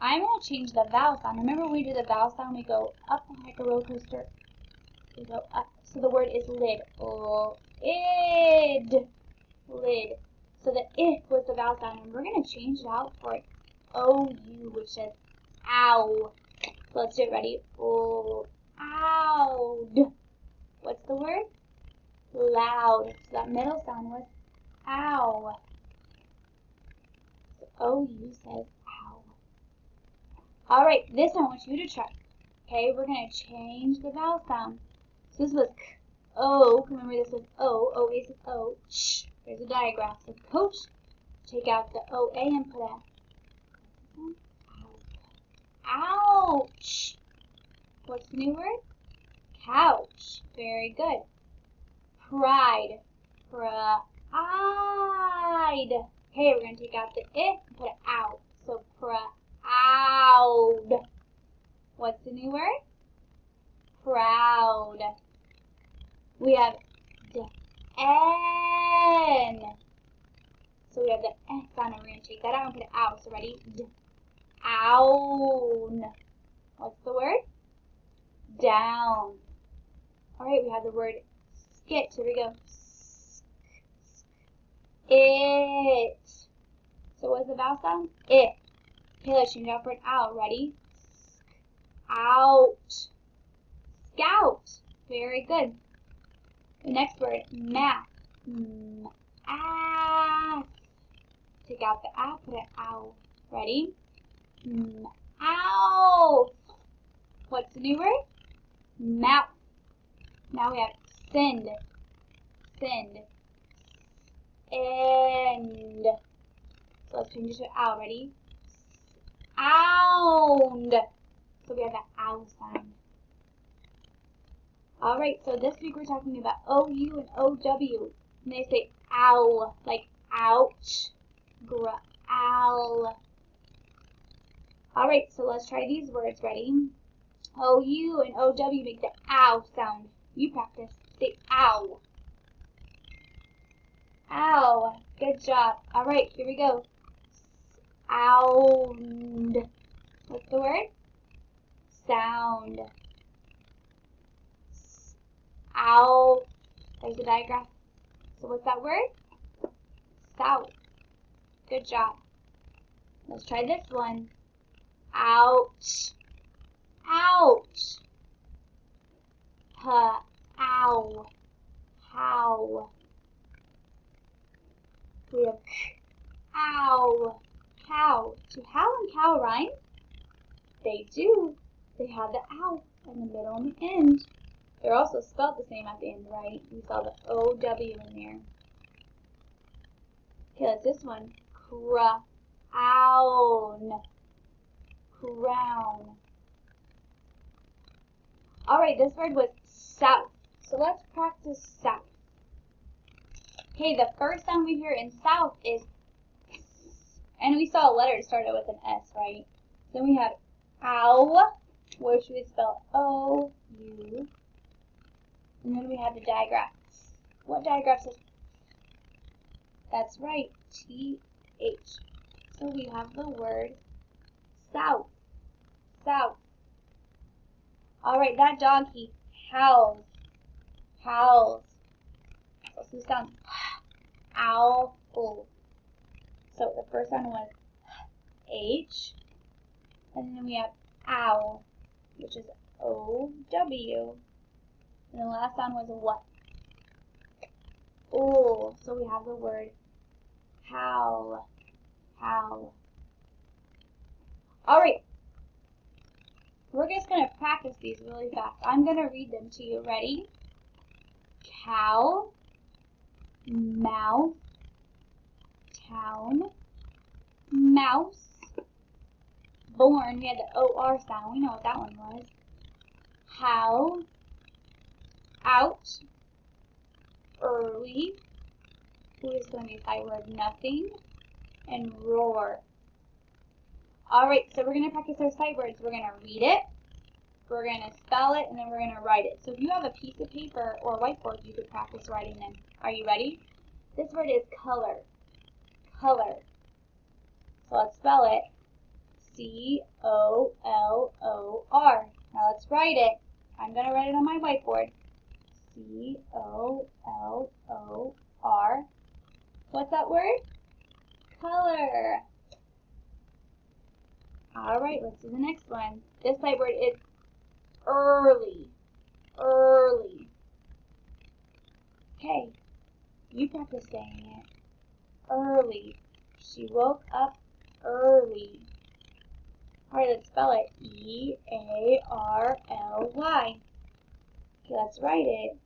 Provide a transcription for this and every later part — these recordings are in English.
I'm going to change the vowel sound. Remember when we do the vowel sound, we go up like a roller coaster. We go up. So the word is lid. Id. Lid. So the I was the vowel sound, and we're going to change it out for an OU, which says ow. So let's do it. Ready? Owd. What's the word? Loud. So that middle sound was ow. So OU says ow. Alright, this I want you to try. Okay, we're going to change the vowel sound. So this was k, o. Remember this was o. O is o. Ch. There's a diagram. So coach. Take out the OA and put a ouch. What's the new word? Couch. Very good. Pride. Pride. Okay, we're going to take out the I and put it out. So proud. What's the new word? Proud. We have the N. So we have the S sound, and we're going to take that out and put it out. So ready? Own. What's the word? Down. Alright, we have the word skit. Here we go. It. So what's the vowel sound? It. Okay, let's change it out for an ow. Ready? Out. Scout. Very good. The next word, math. Math. Take out the ow, put an ow. Ready? Ow. What's the new word? Mouth. Now we have send. Send. End. So let's change it to ow. Ready? Ound. So we have that ow sound. Alright, so this week we're talking about OU and OW. And they say ow, like ouch, growl. Alright, so let's try these words. Ready? OU and OW make the ow sound. You practice. Say ow. Ow. Good job. Alright, here we go. Ound. What's the word? Sound. Ow. There's the diagram. So what's that word? South. Good job. Let's try this one. Ouch. Ouch. Ow. How. We have ow. Cow. Do how and cow rhyme? They do. They have the ow in the middle and the end. They're also spelled the same at the end, right? You saw the O-W in there. Okay, that's this one. Crown. Crown. Alright, this word was south. So let's practice south. Okay, the first sound we hear in south is S. And we saw a letter started with an S, right? Then we have ow, which we spell O-U. And then we have the diagram. What diagram says? That's right, T-H. So we have the word south. South. Alright, that dog, he howls. Howls. So this sounds owl. So the first one was H. And then we have ow, which is O-W. And the last sound was a what? Oh, so we have the word howl. Howl. Alright. We're just going to practice these really fast. I'm going to read them to you. Ready? Cow. Mouth. Town. Mouse. Born. We had the O-R sound. We know what that one was. How. Out. Early. Who is going to be a sight word? Nothing. And roar. Alright, so we're going to practice our sight words. We're going to read it, we're going to spell it, and then we're going to write it. So if you have a piece of paper or a whiteboard, you could practice writing them. Are you ready? This word is color. Color. So let's spell it. C-O-L-O-R. Now let's write it. I'm going to write it on my whiteboard. C-O-L-O-R. What's that word? Color. Alright, let's do the next one. This sight word is early. Early. Okay, you practice saying it. Early. She woke up early. Alright, let's spell it. E-A-R-L-Y. Okay, let's write it.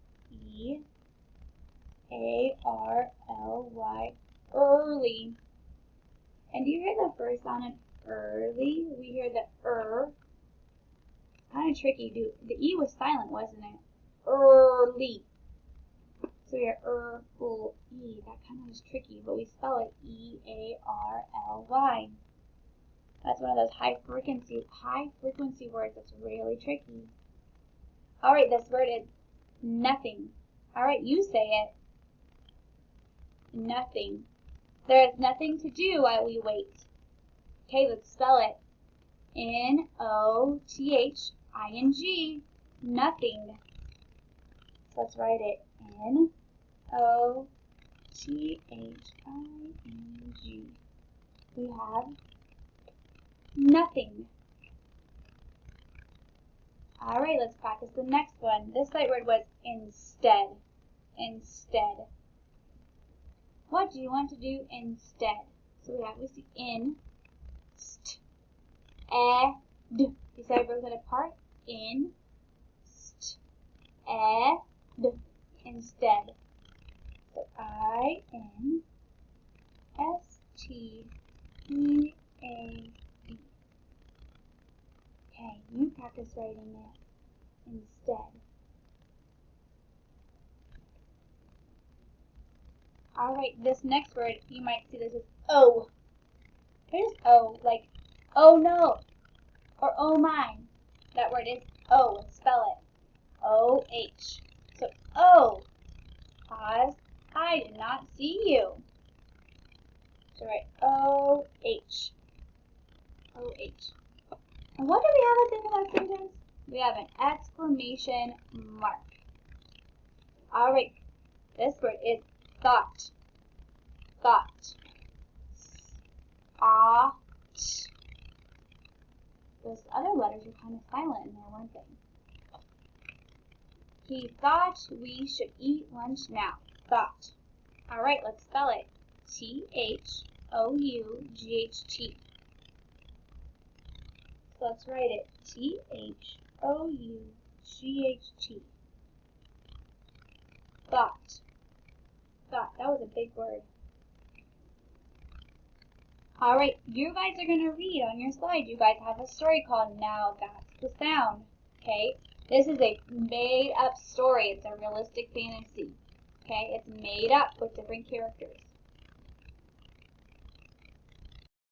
E-A-R-L-Y. Early. And do you hear the first sound in early? We hear the Kind of tricky. The E was silent, wasn't it? Early. So we hear E. That kind of is tricky, but we spell it E-A-R-L-Y. That's one of those high frequency words that's really tricky. Alright, this word is nothing. Alright, you say it. Nothing. There is nothing to do while we wait. Okay, let's spell it. N-O-T-H-I-N-G. Nothing. So let's write it. N-O-T-H-I-N-G. We have nothing. Alright, let's practice the next one. This sight word was instead. Instead. What do you want to do instead? So we see in, st, ed. You see I broke that apart? In, st, ed. Instead. So I-N-S-T-E-A-D. Okay, you practice writing it instead. Alright, this next word, you might see this as O. Here's O, like, oh no, or oh my. That word is O, spell it. O-H. So O, pause, I did not see you. So write O-H. O-H. And what do we have at the end of that sentence? We have an exclamation mark. Alright, this word is thought. Thought. Ah. Those other letters are kind of silent in there, weren't they? He thought we should eat lunch now. Thought. Alright, let's spell it. T-H-O-U-G-H-T. So let's write it. T-H-O-U-G-H-T. Thought. Thought. That was a big word. Alright, you guys are going to read on your slide. You guys have a story called Now That's the Sound. Okay? This is a made up story. It's a realistic fantasy. Okay? It's made up with different characters.